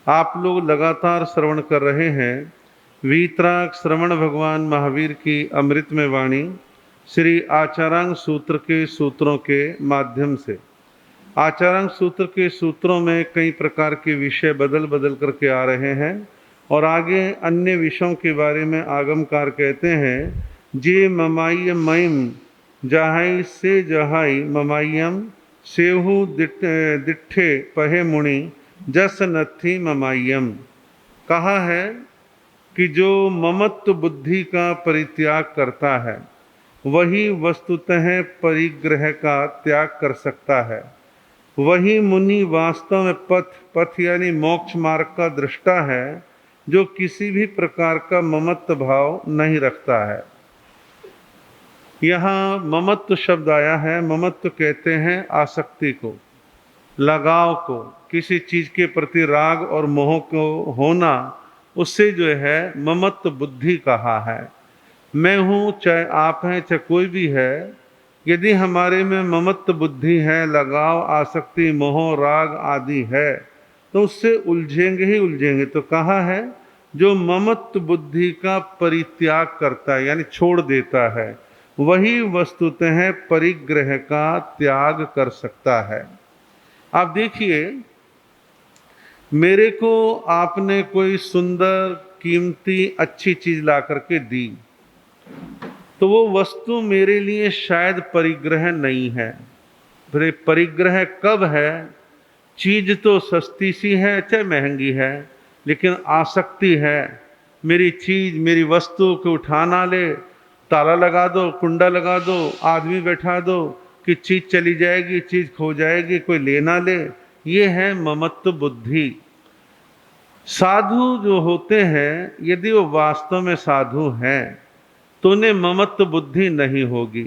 आप लोग लगातार श्रवण कर रहे हैं वीतराग श्रवण भगवान महावीर की अमृतमय वाणी श्री आचारांग सूत्र के सूत्रों के माध्यम से। आचारांग सूत्र के सूत्रों में कई प्रकार के विषय बदल बदल करके आ रहे हैं और आगे अन्य विषयों के बारे में आगमकार कहते हैं, जे ममाय मयम जहाई से जहाई ममायम सेहु दिठे पहे मुनि जस नथी ममायम। कहा है कि जो ममत्व बुद्धि का परित्याग करता है वही वस्तुतः परिग्रह का त्याग कर सकता है। वही मुनि वास्तव में पथ यानी मोक्ष मार्ग का दृष्टा है, जो किसी भी प्रकार का ममत्व भाव नहीं रखता है। यहाँ ममत्व शब्द आया है। ममत्व कहते हैं आसक्ति को, लगाव को, किसी चीज के प्रति राग और मोह को होना, उससे जो है ममत्व बुद्धि कहा है। मैं हूँ, चाहे आप हैं, चाहे कोई भी है, यदि हमारे में ममत्व बुद्धि है, लगाव, आसक्ति, मोह, राग आदि है, तो उससे उलझेंगे ही उलझेंगे। तो कहा है जो ममत्व बुद्धि का परित्याग करता है यानी छोड़ देता है, वही वस्तुतः परिग्रह का त्याग कर सकता है। आप देखिए, मेरे को आपने कोई सुंदर कीमती अच्छी चीज ला करके दी, तो वो वस्तु मेरे लिए शायद परिग्रह नहीं है। फिर परिग्रह कब है? चीज तो सस्ती सी है, चाहे महंगी है, लेकिन आसक्ति है। मेरी चीज, मेरी वस्तु को उठाना ले, ताला लगा दो, कुंडा लगा दो, आदमी बैठा दो कि चीज चली जाएगी, चीज खो जाएगी, कोई लेना ले। ये है ममत्व बुद्धि। साधु जो होते हैं, यदि वो वास्तव में साधु हैं तो उन्हें ममत्व बुद्धि नहीं होगी।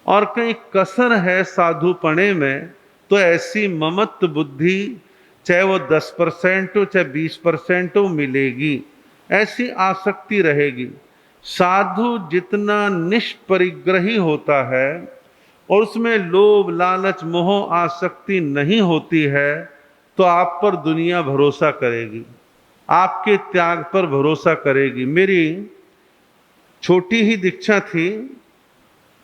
और कहीं कसर है साधुपणे में तो ऐसी ममत्व बुद्धि, चाहे वो 10% हो चाहे 20% हो, मिलेगी। ऐसी आसक्ति रहेगी। साधु जितना निष्परिग्रही होता है और उसमें लोभ, लालच, मोह, आसक्ति नहीं होती है, तो आप पर दुनिया भरोसा करेगी, आपके त्याग पर भरोसा करेगी। मेरी छोटी ही दीक्षा थी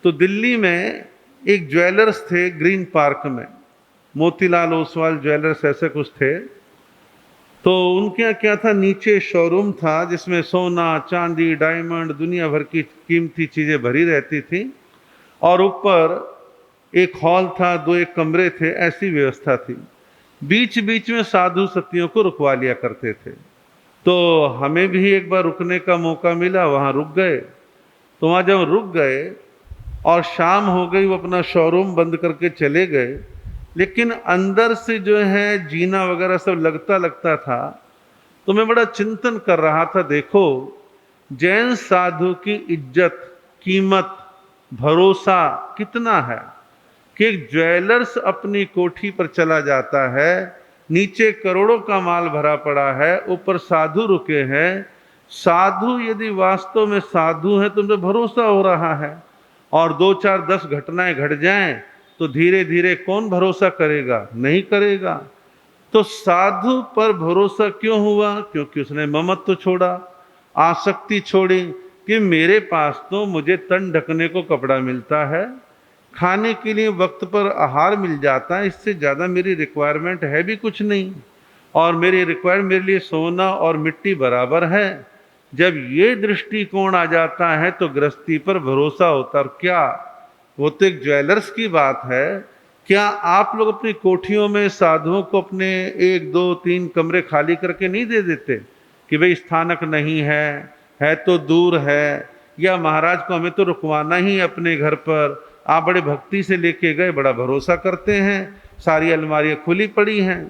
तो दिल्ली में एक ज्वेलर्स थे ग्रीन पार्क में, मोतीलाल ओसवाल ज्वेलर्स ऐसे कुछ थे। तो उनके यहाँ क्या था, नीचे शोरूम था जिसमें सोना, चांदी, डायमंड, दुनिया भर की कीमती चीज़ें भरी रहती थी, और ऊपर एक हॉल था, 2 कमरे थे, ऐसी व्यवस्था थी। बीच बीच में साधु सतियों को रुकवा लिया करते थे। तो हमें भी एक बार रुकने का मौका मिला, वहाँ रुक गए। तो वहाँ जब रुक गए और शाम हो गई, वो अपना शोरूम बंद करके चले गए, लेकिन अंदर से जो है जीना वगैरह सब लगता था। तो मैं बड़ा चिंतन कर रहा था, देखो जैन साधु की इज्जत, कीमत, भरोसा कितना है कि एक ज्वेलर्स अपनी कोठी पर चला जाता है, नीचे करोड़ों का माल भरा पड़ा है, ऊपर साधु रुके हैं। साधु यदि वास्तव में साधु है तो उन पर भरोसा हो रहा है, और 2, 4, 10 घटनाएं घट जाएं तो धीरे धीरे कौन भरोसा करेगा? नहीं करेगा। तो साधु पर भरोसा क्यों हुआ? क्योंकि उसने ममत्व छोड़ा, आसक्ति छोड़ी कि मेरे पास तो मुझे तन ढकने को कपड़ा मिलता है, खाने के लिए वक्त पर आहार मिल जाता है, इससे ज़्यादा मेरी रिक्वायरमेंट है भी कुछ नहीं, और मेरी रिक्वायरमेंट मेरे लिए सोना और मिट्टी बराबर है। जब ये दृष्टिकोण आ जाता है तो गृहस्थी पर भरोसा होता है। क्या वो तो एक ज्वेलर्स की बात है, क्या आप लोग अपनी कोठियों में साधुओं को अपने 1, 2, 3 कमरे खाली करके नहीं दे देते कि भाई स्थानक नहीं है तो दूर है, या महाराज को हमें तो रुकवाना ही अपने घर पर, आप बड़े भक्ति से लेके गए, बड़ा भरोसा करते हैं, सारी अलमारियां खुली पड़ी हैं।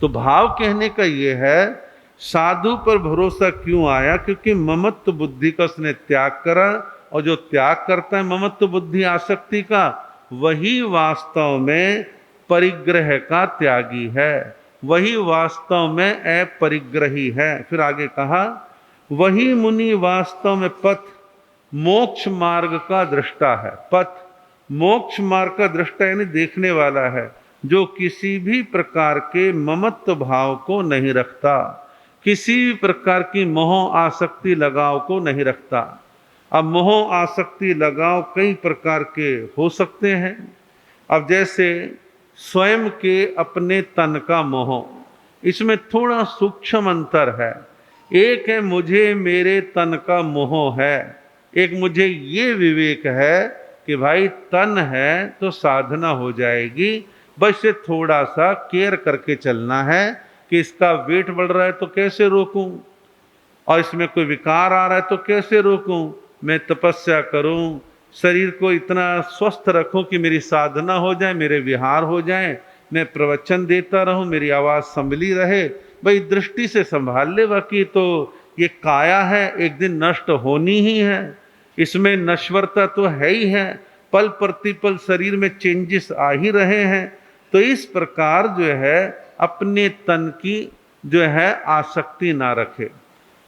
तो भाव कहने का ये है, साधु पर भरोसा क्यों आया? क्योंकि ममत्व बुद्धि का उसने त्याग करा, और जो त्याग करता है ममत्व बुद्धि आसक्ति का, वही वास्तव में परिग्रह का त्यागी है, वही वास्तव में अपरिग्रही है। फिर आगे कहा, वही मुनि वास्तव में पथ मोक्ष मार्ग का दृष्टा है। पथ मोक्ष मार्ग का दृष्टा यानी देखने वाला है। जो किसी भी प्रकार के ममत्व भाव को नहीं रखता, किसी भी प्रकार की मोह आसक्ति लगाव को नहीं रखता। अब मोह आसक्ति लगाव कई प्रकार के हो सकते हैं। अब जैसे स्वयं के अपने तन का मोह, इसमें थोड़ा सूक्ष्म अंतर है। एक है मुझे मेरे तन का मोह है, एक मुझे ये विवेक है कि भाई तन है तो साधना हो जाएगी, बस ये थोड़ा सा केयर करके चलना है कि इसका वेट बढ़ रहा है तो कैसे रोकूं, और इसमें कोई विकार आ रहा है तो कैसे रोकूं। मैं तपस्या करूं, शरीर को इतना स्वस्थ रखूं कि मेरी साधना हो जाए, मेरे विहार हो जाए, मैं प्रवचन देता रहूं, मेरी आवाज़ संभली रहे। भाई दृष्टि से संभाल ले, बाकी तो ये काया है, एक दिन नष्ट होनी ही है, इसमें नश्वरता तो है ही है, पल प्रतिपल शरीर में चेंजेस आ ही रहे हैं। तो इस प्रकार जो है अपने तन की जो है आसक्ति ना रखे।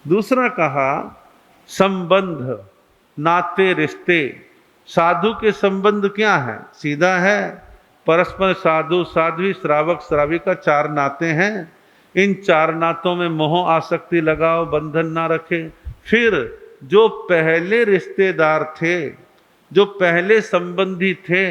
दूसरा कहा संबंध, नाते रिश्ते। साधु के संबंध क्या है? सीधा है, परस्पर साधु साध्वी श्रावक श्राविका 4 नाते हैं। इन 4 नातों में मोह आसक्ति लगाओ, बंधन ना रखे। फिर जो पहले रिश्तेदार थे, जो पहले संबंधी थे,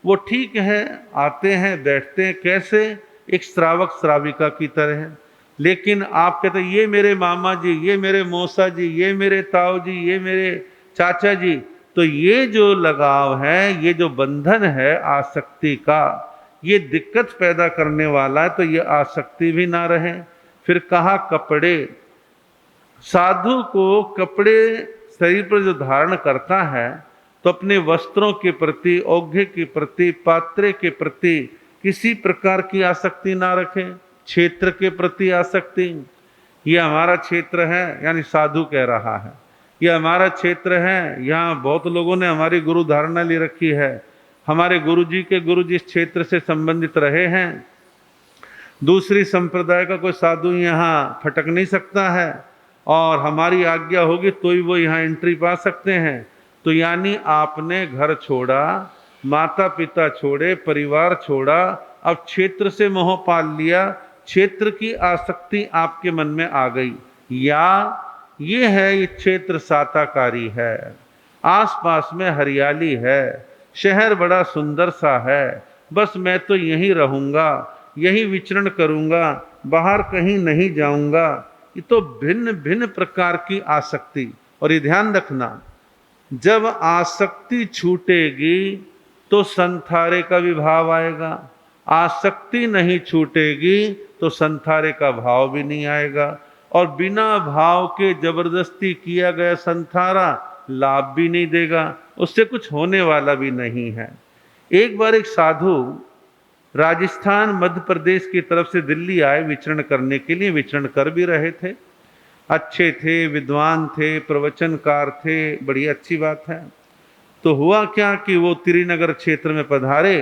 वो ठीक है, आते हैं बैठते हैं, कैसे? एक श्रावक श्राविका की तरह। लेकिन आप कहते ये मेरे मामा जी, ये मेरे मौसा जी, ये मेरे ताऊ जी, ये मेरे चाचा जी, तो ये जो लगाव है, ये जो बंधन है आसक्ति का, ये दिक्कत पैदा करने वाला है, तो ये आसक्ति भी ना रहे। फिर कहा कपड़े। साधु को कपड़े शरीर पर जो धारण करता है, तो अपने वस्त्रों के प्रति, औघ्य के प्रति, पात्रे के प्रति किसी प्रकार की आसक्ति ना रखे। क्षेत्र के प्रति आसक्ति, ये हमारा क्षेत्र है, यानी साधु कह रहा है ये हमारा क्षेत्र है, यहाँ बहुत लोगों ने हमारी गुरु धारणा ले रखी है, हमारे गुरुजी के गुरुजी इस क्षेत्र से संबंधित रहे हैं, दूसरी संप्रदाय का कोई साधु यहाँ फटक नहीं सकता है, और हमारी आज्ञा होगी तो ही वो यहाँ एंट्री पा सकते हैं। तो यानी आपने घर छोड़ा, माता पिता छोड़े, परिवार छोड़ा, अब क्षेत्र से मोह पाल लिया, क्षेत्र की आसक्ति आपके मन में आ गई, या ये है ये क्षेत्र साताकारी है, आसपास में हरियाली है, शहर बड़ा सुंदर सा है, बस मैं तो यहीं रहूँगा, यहीं विचरण करूँगा, बाहर कहीं नहीं जाऊँगा। ये तो भिन्न भिन्न प्रकार की आसक्ति। और ये ध्यान रखना, जब आसक्ति छूटेगी तो संथारे का भी भाव आएगा, आसक्ति नहीं छूटेगी तो संथारे का भाव भी नहीं आएगा, और बिना भाव के जबरदस्ती किया गया संथारा लाभ भी नहीं देगा, उससे कुछ होने वाला भी नहीं है। एक बार एक साधु राजस्थान मध्य प्रदेश की तरफ से दिल्ली आए विचरण करने के लिए, विचरण कर भी रहे थे, अच्छे थे, विद्वान थे, प्रवचनकार थे, बड़ी अच्छी बात है। तो हुआ क्या कि वो त्रिनगर क्षेत्र में पधारे,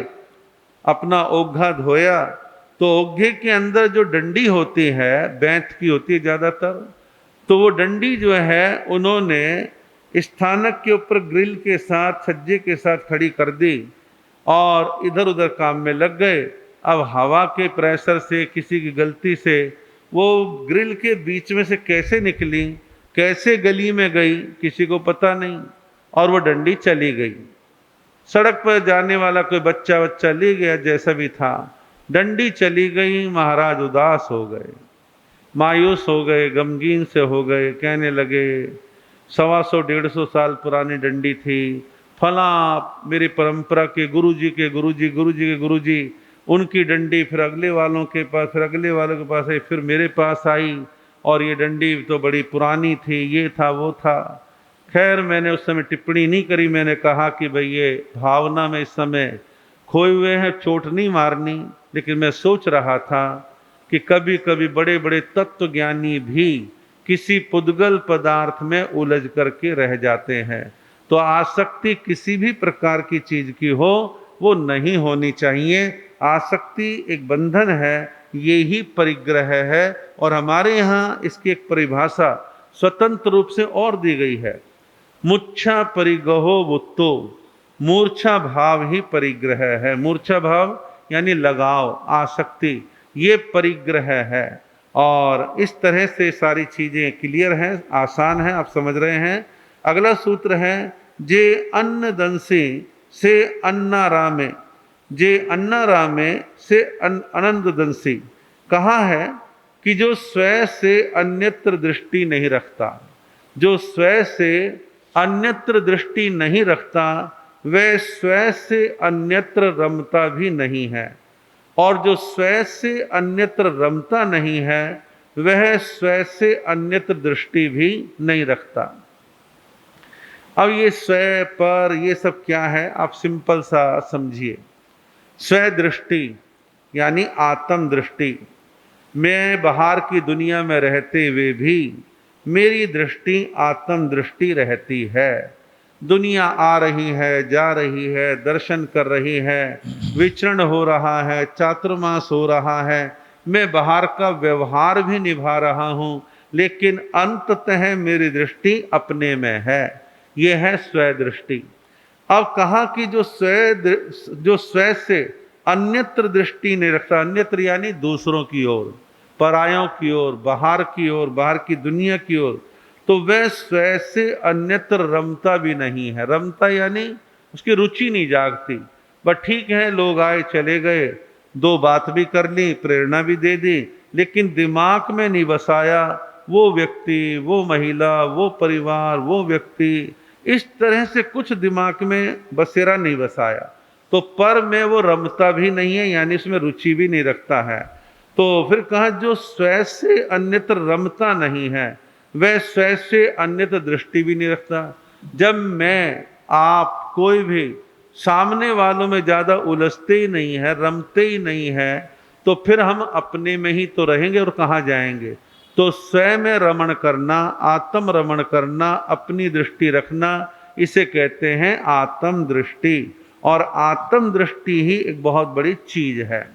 अपना ओघा धोया, तो ओघे के अंदर जो डंडी होती है, बैंत की होती है ज़्यादातर, तो वो डंडी जो है उन्होंने स्थानक के ऊपर ग्रिल के साथ, छज्जे के साथ खड़ी कर दी और इधर उधर काम में लग गए। अब हवा के प्रेशर से, किसी की गलती से वो ग्रिल के बीच में से कैसे निकली, कैसे गली में गई, किसी को पता नहीं, और वो डंडी चली गई। सड़क पर जाने वाला कोई बच्चा ले गया, जैसा भी था, डंडी चली गई। महाराज उदास हो गए, मायूस हो गए, गमगीन से हो गए, कहने लगे 125-150 साल पुरानी डंडी थी, फला मेरी परंपरा के गुरुजी के गुरुजी, गुरुजी के गुरुजी, उनकी डंडी, फिर अगले वालों के पास, फिर अगले वालों के पास आई, फिर मेरे पास आई, और ये डंडी तो बड़ी पुरानी थी, ये था वो था। खैर मैंने उस समय टिप्पणी नहीं करी, मैंने कहा कि भाई ये भावना में इस समय खोए हुए हैं, चोट नहीं मारनी, लेकिन मैं सोच रहा था कि कभी कभी बड़े बड़े तत्वज्ञानी भी किसी पुद्गल पदार्थ में उलझ करके रह जाते हैं। तो आसक्ति किसी भी प्रकार की चीज की हो, वो नहीं होनी चाहिए। आसक्ति एक बंधन है, ये ही परिग्रह है, और हमारे यहाँ इसकी एक परिभाषा स्वतंत्र रूप से और दी गई है, मुच्छा परिगहो वुत्तो, मूर्छा भाव ही परिग्रह है। मूर्छा भाव यानी लगाव, आसक्ति, ये परिग्रह है। और इस तरह से सारी चीजें क्लियर हैं, आसान है, आप समझ रहे हैं। अगला सूत्र है जे अन्न दंसी से अन्ना रामे, जे अन्ना रामे से अनंत दंसी। कहा है कि जो स्वयं से अन्यत्र दृष्टि नहीं रखता, जो स्वयं से अन्यत्र दृष्टि नहीं रखता, वह स्वयं से अन्यत्र रमता भी नहीं है, और जो स्वयं से अन्यत्र रमता नहीं है वह स्वयं से अन्यत्र दृष्टि भी नहीं रखता। अब ये स्वयं पर ये सब क्या है, आप सिंपल सा समझिए। स्वयं दृष्टि यानी आत्म दृष्टि। मैं बाहर की दुनिया में रहते हुए भी मेरी दृष्टि आत्म दृष्टि रहती है। दुनिया आ रही है, जा रही है, दर्शन कर रही है, विचरण हो रहा है, चातुर्मास हो रहा है, मैं बाहर का व्यवहार भी निभा रहा हूँ, लेकिन अंततः मेरी दृष्टि अपने में है। यह है स्वयं दृष्टि। अब कहा कि जो स्वयं से अन्यत्र दृष्टि नहीं रखता, अन्यत्र यानी दूसरों की ओर, परायों की ओर, बाहर की ओर, बाहर की दुनिया की ओर, तो वह स्वयं से अन्यत्र रमता भी नहीं है। रमता यानी उसकी रुचि नहीं जागती। बस ठीक है, लोग आए चले गए, दो बात भी कर ली, प्रेरणा भी दे दी, लेकिन दिमाग में नहीं बसाया वो व्यक्ति, वो महिला, वो परिवार, वो व्यक्ति, इस तरह से कुछ दिमाग में बसेरा नहीं बसाया, तो पर में वो रमता भी नहीं है, यानी उसमें रुचि भी नहीं रखता है। तो फिर कहा जो स्वयं से अन्यत्र रमता नहीं है वह स्वयं से अन्यत्र दृष्टि भी नहीं रखता। जब मैं आप कोई भी सामने वालों में ज्यादा उलझते ही नहीं है, रमते ही नहीं है, तो फिर हम अपने में ही तो रहेंगे और कहाँ जाएंगे। तो स्वयं में रमण करना, आत्म रमण करना, अपनी दृष्टि रखना, इसे कहते हैं आत्म दृष्टि। और आत्म दृष्टि ही एक बहुत बड़ी चीज है।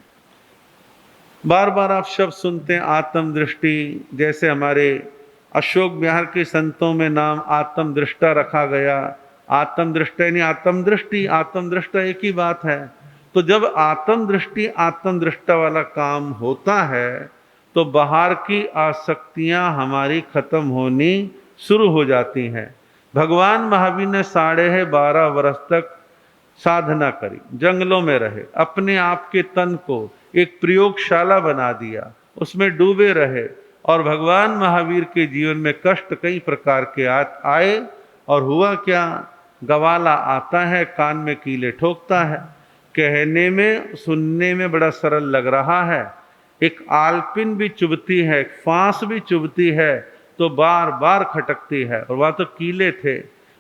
बार बार आप शब्द सुनते हैं आत्म दृष्टि, जैसे हमारे अशोक बिहार के संतों में नाम आत्म दृष्टा रखा गया। आत्म दृष्टा यानी आत्म दृष्टि, आत्म दृष्टा एक ही बात है। तो जब आत्म दृष्टि आत्म दृष्टा वाला काम होता है तो बाहर की आसक्तियां हमारी खत्म होनी शुरू हो जाती हैं। भगवान महावीर ने 12.5 वर्ष तक साधना करी, जंगलों में रहे, अपने आप के तन को एक प्रयोगशाला बना दिया, उसमें डूबे रहे। और भगवान महावीर के जीवन में कष्ट कई प्रकार के आए, और हुआ क्या, गवाला आता है, कान में कीले ठोकता है। कहने में सुनने में बड़ा सरल लग रहा है, एक आलपिन भी चुभती है, एक फांस भी चुभती है, तो बार बार खटकती है, और वह तो कीले थे।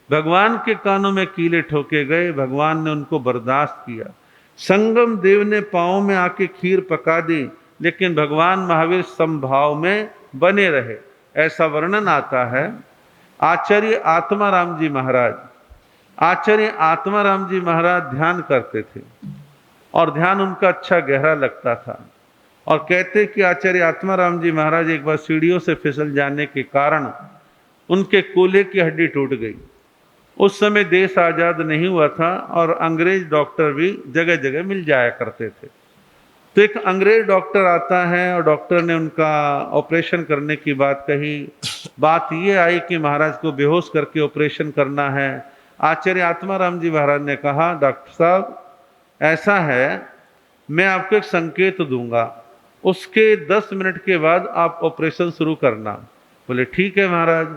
भगवान के कानों में कीले ठोके गए, भगवान ने उनको बर्दाश्त किया। संगम देव ने पांव में आके खीर पका दी, लेकिन भगवान महावीर समभाव में बने रहे। ऐसा वर्णन आता है। आचार्य आत्माराम जी महाराज, आचार्य आत्माराम जी महाराज ध्यान करते थे, और ध्यान उनका अच्छा गहरा लगता था। और कहते कि आचार्य आत्माराम जी महाराज एक बार सीढ़ियों से फिसल जाने के कारण उनके कूल्हे की हड्डी टूट गई। उस समय देश आज़ाद नहीं हुआ था, और अंग्रेज डॉक्टर भी जगह जगह मिल जाया करते थे। तो एक अंग्रेज डॉक्टर आता है, और डॉक्टर ने उनका ऑपरेशन करने की बात कही। बात ये आई कि महाराज को बेहोश करके ऑपरेशन करना है। आचार्य आत्माराम जी महाराज ने कहा, डॉक्टर साहब ऐसा है, मैं आपको एक संकेत दूंगा, उसके 10 मिनट के बाद आप ऑपरेशन शुरू करना। बोले ठीक है महाराज।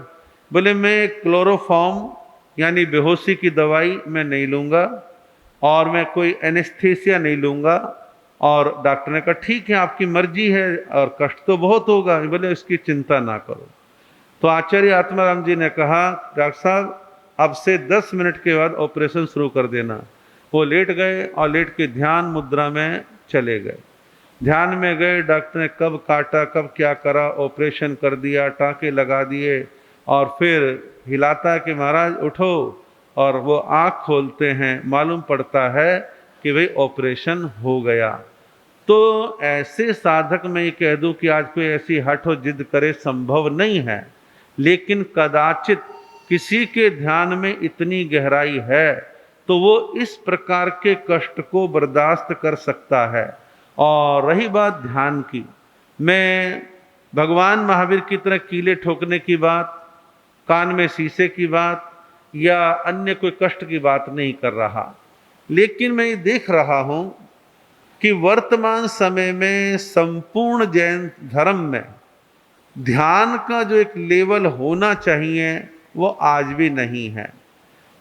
बोले मैं क्लोरोफॉर्म यानी बेहोशी की दवाई मैं नहीं लूँगा, और मैं कोई एनेस्थीसिया नहीं लूँगा। और डॉक्टर ने कहा ठीक है, आपकी मर्जी है, और कष्ट तो बहुत होगा। बोले इसकी चिंता ना करो। तो आचार्य आत्माराम जी ने कहा, डॉक्टर साहब अब से 10 मिनट के बाद ऑपरेशन शुरू कर देना। वो लेट गए, और लेट के ध्यान मुद्रा में चले गए। ध्यान में गए, डॉक्टर ने कब काटा, कब क्या करा, ऑपरेशन कर दिया, टाँके लगा दिए, और फिर हिलाता है कि महाराज उठो, और वो आँख खोलते हैं, मालूम पड़ता है कि भाई ऑपरेशन हो गया। तो ऐसे साधक में ये कह दूं कि आज कोई ऐसी हठ और जिद करे, संभव नहीं है, लेकिन कदाचित किसी के ध्यान में इतनी गहराई है तो वो इस प्रकार के कष्ट को बर्दाश्त कर सकता है। और रही बात ध्यान की, मैं भगवान महावीर की तरह कीले ठोकने की बात, कान में शीशे की बात या अन्य कोई कष्ट की बात नहीं कर रहा, लेकिन मैं ये देख रहा हूं कि वर्तमान समय में संपूर्ण जैन धर्म में ध्यान का जो एक लेवल होना चाहिए वो आज भी नहीं है।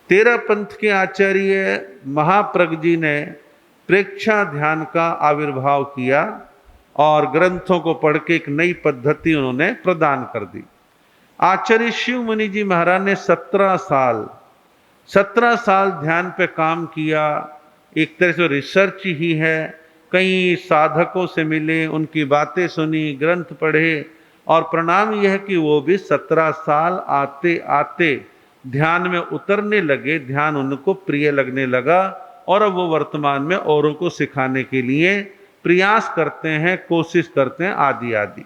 तेरा पंथ के आचार्य महाप्रज्ञ जी ने प्रेक्षा ध्यान का आविर्भाव किया और ग्रंथों को पढ़ के एक नई पद्धति उन्होंने प्रदान कर दी। आचार्य शिव मुनि जी महाराज ने 17 साल ध्यान पे काम किया। एक तरह से रिसर्च ही है, कई साधकों से मिले, उनकी बातें सुनी, ग्रंथ पढ़े, और परिणाम यह है कि वो भी 17 साल आते आते ध्यान में उतरने लगे, ध्यान उनको प्रिय लगने लगा, और अब वो वर्तमान में औरों को सिखाने के लिए प्रयास करते हैं, कोशिश करते हैं, आदि आदि।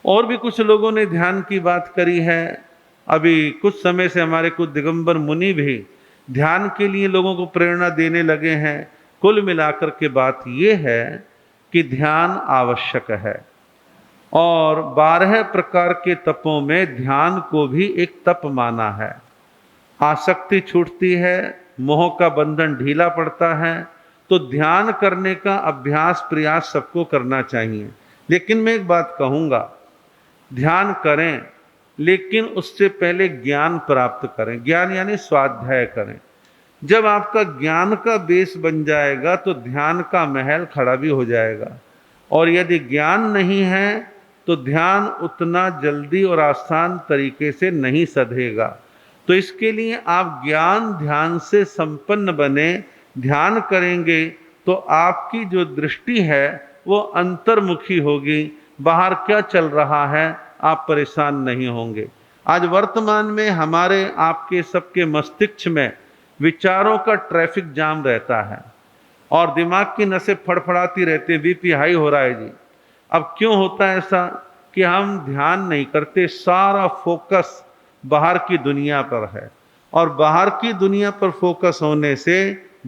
और भी कुछ लोगों ने ध्यान की बात करी है। अभी कुछ समय से हमारे कुछ दिगंबर मुनि भी ध्यान के लिए लोगों को प्रेरणा देने लगे हैं। कुल मिलाकर के बात ये है कि ध्यान आवश्यक है, और 12 प्रकार के तपों में ध्यान को भी एक तप माना है। आसक्ति छूटती है, मोह का बंधन ढीला पड़ता है, तो ध्यान करने का अभ्यास प्रयास सबको करना चाहिए। लेकिन मैं एक बात कहूँगा, ध्यान करें लेकिन उससे पहले ज्ञान प्राप्त करें। ज्ञान यानी स्वाध्याय करें। जब आपका ज्ञान का बेस बन जाएगा तो ध्यान का महल खड़ा भी हो जाएगा, और यदि ज्ञान नहीं है तो ध्यान उतना जल्दी और आसान तरीके से नहीं सधेगा। तो इसके लिए आप ज्ञान ध्यान से संपन्न बने। ध्यान करेंगे तो आपकी जो दृष्टि है वो अंतर्मुखी होगी, बाहर क्या चल रहा है आप परेशान नहीं होंगे। आज वर्तमान में हमारे आपके सबके मस्तिष्क में विचारों का ट्रैफिक जाम रहता है और दिमाग की नसें फड़फड़ाती रहती है, बीपी हाई हो रहा है जी। अब क्यों होता है ऐसा कि हम ध्यान नहीं करते, सारा फोकस बाहर की दुनिया पर है, और बाहर की दुनिया पर फोकस होने से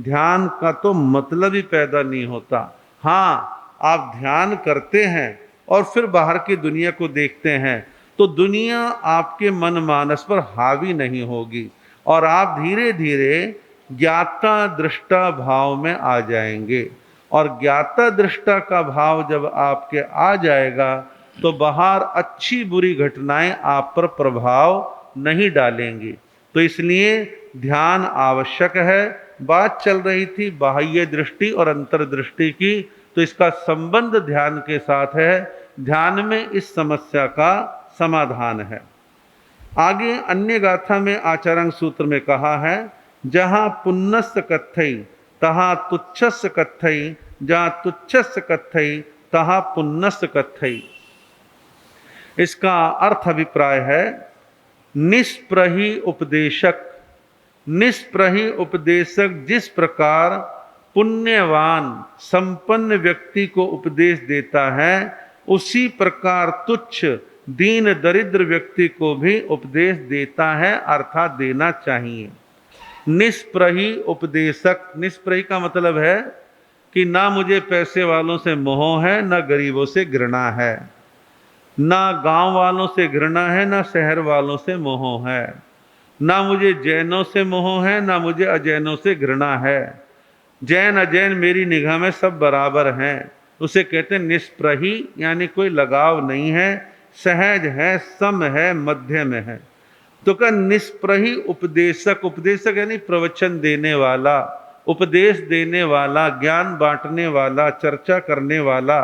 ध्यान का तो मतलब ही पैदा नहीं होता। हाँ, आप ध्यान करते हैं और फिर बाहर की दुनिया को देखते हैं तो दुनिया आपके मन मानस पर हावी नहीं होगी, और आप धीरे धीरे ज्ञाता दृष्टा भाव में आ जाएंगे। और ज्ञाता दृष्टा का भाव जब आपके आ जाएगा तो बाहर अच्छी बुरी घटनाएं आप पर प्रभाव नहीं डालेंगी। तो इसलिए ध्यान आवश्यक है। बात चल रही थी बाह्य दृष्टि और अंतर्दृष्टि की, तो इसका संबंध ध्यान के साथ है। ध्यान में इस समस्या का समाधान है। आगे अन्य गाथा में आचार्य सूत्र में कहा है, जहां पुण्यस्य कथई तहां तुच्छस्य कथई, जहां तुच्छस्य कथई तहां पुण्यस्य कथई। इसका अर्थ अभिप्राय है, निष्प्रही उपदेशक, निष्प्रही उपदेशक जिस प्रकार पुण्यवान संपन्न व्यक्ति को उपदेश देता है, उसी प्रकार तुच्छ दीन दरिद्र व्यक्ति को भी उपदेश देता है, अर्थात देना चाहिए। निष्प्रही उपदेशक, निष्प्रही का मतलब है कि ना मुझे पैसे वालों से मोह है, ना गरीबों से घृणा है, ना गांव वालों से घृणा है, ना शहर वालों से मोह है, ना मुझे जैनों से मोह है, ना मुझे अजैनों से घृणा है। जैन अजैन मेरी निगाह में सब बराबर हैं। उसे कहते हैं निष्प्रही, यानी कोई लगाव नहीं है, सहज है, सम है, मध्य में है। तो क्या निष्प्रही उपदेशक, उपदेशक यानी प्रवचन देने वाला, उपदेश देने वाला, ज्ञान बांटने वाला, चर्चा करने वाला।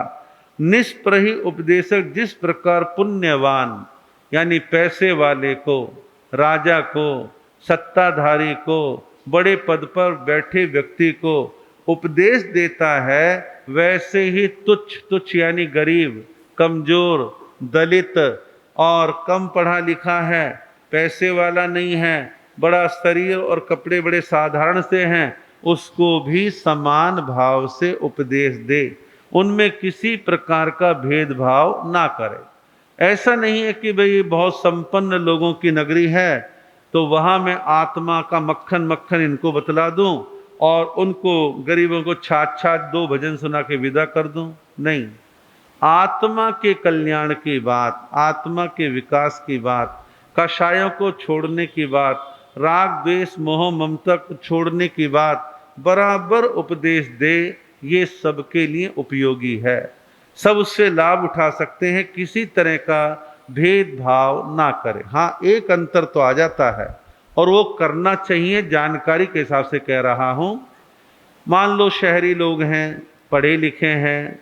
निष्प्रही उपदेशक जिस प्रकार पुण्यवान यानी पैसे वाले को, राजा को, सत्ताधारी को, बड़े पद पर बैठे व्यक्ति को उपदेश देता है, वैसे ही तुच्छ, तुच्छ यानी गरीब, कमजोर, दलित और कम पढ़ा लिखा है, पैसे वाला नहीं है, बड़ा शरीर और कपड़े बड़े साधारण से हैं, उसको भी समान भाव से उपदेश दे, उनमें किसी प्रकार का भेदभाव ना करे। ऐसा नहीं है कि भाई बहुत संपन्न लोगों की नगरी है तो वहाँ मैं आत्मा का मक्खन मक्खन इनको बतला दूं और उनको गरीबों को छाछ छाछ दो भजन सुना के विदा कर दूं? नहीं, आत्मा के कल्याण की बात, आत्मा के विकास की बात, कषायों को छोड़ने की बात, राग द्वेष मोह ममता को छोड़ने की बात बराबर उपदेश दे, ये सबके लिए उपयोगी है। सब उससे लाभ उठा सकते हैं, किसी तरह का भेदभाव ना करें। हाँ, एक अंतर तो आ जाता है और वो करना चाहिए, जानकारी के हिसाब से कह रहा हूं। मान लो शहरी लोग हैं, पढ़े लिखे हैं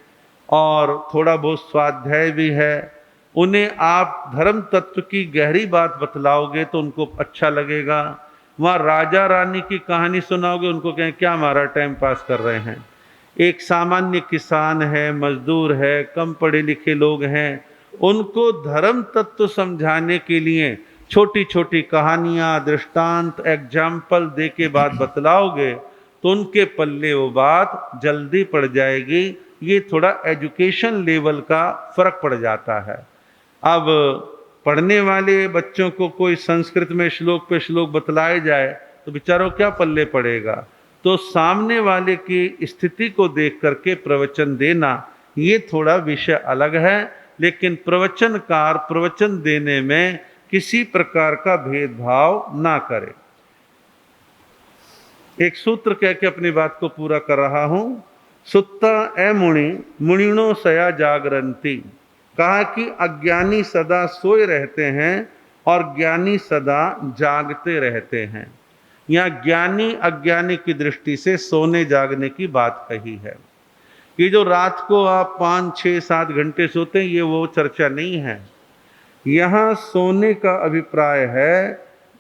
और थोड़ा बहुत स्वाध्याय भी है, उन्हें आप धर्म तत्व की गहरी बात बतलाओगे तो उनको अच्छा लगेगा। वहाँ राजा रानी की कहानी सुनाओगे, उनको कहें क्या हमारा टाइम पास कर रहे हैं। एक सामान्य किसान है, मजदूर है, कम पढ़े लिखे लोग हैं, उनको धर्म तत्व समझाने के लिए छोटी छोटी कहानियाँ, दृष्टांत, एग्जाम्पल दे के बात बतलाओगे तो उनके पल्ले वो बात जल्दी पड़ जाएगी। ये थोड़ा एजुकेशन लेवल का फर्क पड़ जाता है। अब पढ़ने वाले बच्चों को कोई संस्कृत में श्लोक पे श्लोक बतलाए जाए तो बेचारों क्या पल्ले पड़ेगा। तो सामने वाले की स्थिति को देख करके प्रवचन देना, ये थोड़ा विषय अलग है, लेकिन प्रवचनकार प्रवचन देने में किसी प्रकार का भेदभाव ना करे। एक सूत्र कह के अपनी बात को पूरा कर रहा हूं। सुत्ता ए मुनि मुनिनो सया जागरंती। कहा कि अज्ञानी सदा सोए रहते हैं और ज्ञानी सदा जागते रहते हैं। यहाँ ज्ञानी अज्ञानी की दृष्टि से सोने जागने की बात कही है। ये जो रात को आप 5, 6, 7 घंटे सोते हैं, ये वो चर्चा नहीं है। यहाँ सोने का अभिप्राय है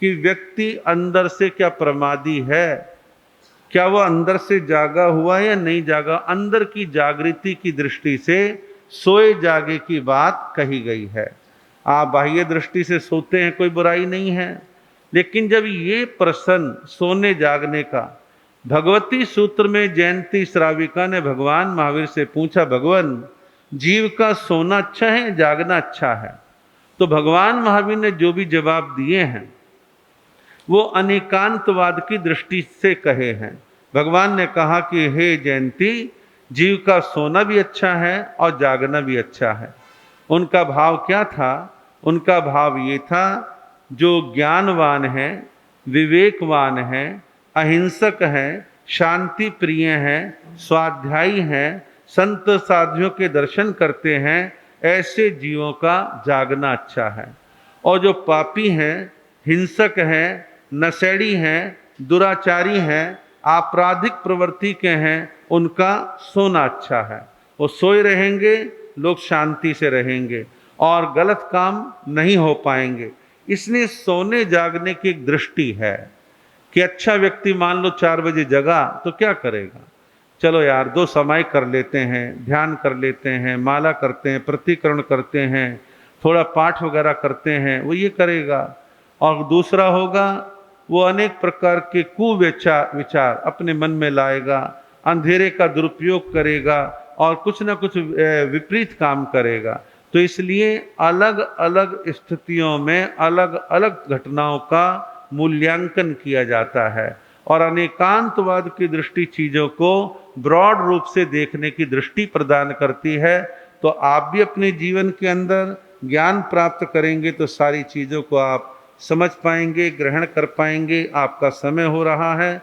कि व्यक्ति अंदर से क्या प्रमादी है, क्या वह अंदर से जागा हुआ है या नहीं जागा। अंदर की जागृति की दृष्टि से सोए जागे की बात कही गई है। आप बाह्य दृष्टि से सोते हैं, कोई बुराई नहीं है, लेकिन जब ये प्रश्न सोने जागने का, भगवती सूत्र में जयंती श्राविका ने भगवान महावीर से पूछा, भगवान जीव का सोना अच्छा है जागना अच्छा है? तो भगवान महावीर ने जो भी जवाब दिए हैं वो अनेकांतवाद की दृष्टि से कहे हैं। भगवान ने कहा कि हे जयंती, जीव का सोना भी अच्छा है और जागना भी अच्छा है। उनका भाव क्या था? उनका भाव ये था, जो ज्ञानवान है, विवेकवान है, अहिंसक है, शांति प्रिय है, स्वाध्यायी है, संत साधुओं के दर्शन करते हैं, ऐसे जीवों का जागना अच्छा है। और जो पापी हैं, हिंसक हैं, नशेड़ी हैं, दुराचारी हैं, आपराधिक प्रवृत्ति के हैं, उनका सोना अच्छा है। वो सोए रहेंगे, लोग शांति से रहेंगे और गलत काम नहीं हो पाएंगे। इसलिए सोने जागने की एक दृष्टि है कि अच्छा व्यक्ति मान लो 4 बजे जगा तो क्या करेगा, चलो यार 2 समाई कर लेते हैं, ध्यान कर लेते हैं, माला करते हैं, प्रतिकरण करते हैं, थोड़ा पाठ वगैरह करते हैं, वो ये करेगा। और दूसरा होगा, वो अनेक प्रकार के कुविचार अपने मन में लाएगा, अंधेरे का दुरुपयोग करेगा और कुछ ना कुछ विपरीत काम करेगा। तो इसलिए अलग अलग स्थितियों में अलग अलग घटनाओं का मूल्यांकन किया जाता है और अनेकांतवाद की दृष्टि चीज़ों को ब्रॉड रूप से देखने की दृष्टि प्रदान करती है। तो आप भी अपने जीवन के अंदर ज्ञान प्राप्त करेंगे तो सारी चीज़ों को आप समझ पाएंगे, ग्रहण कर पाएंगे। आपका समय हो रहा है।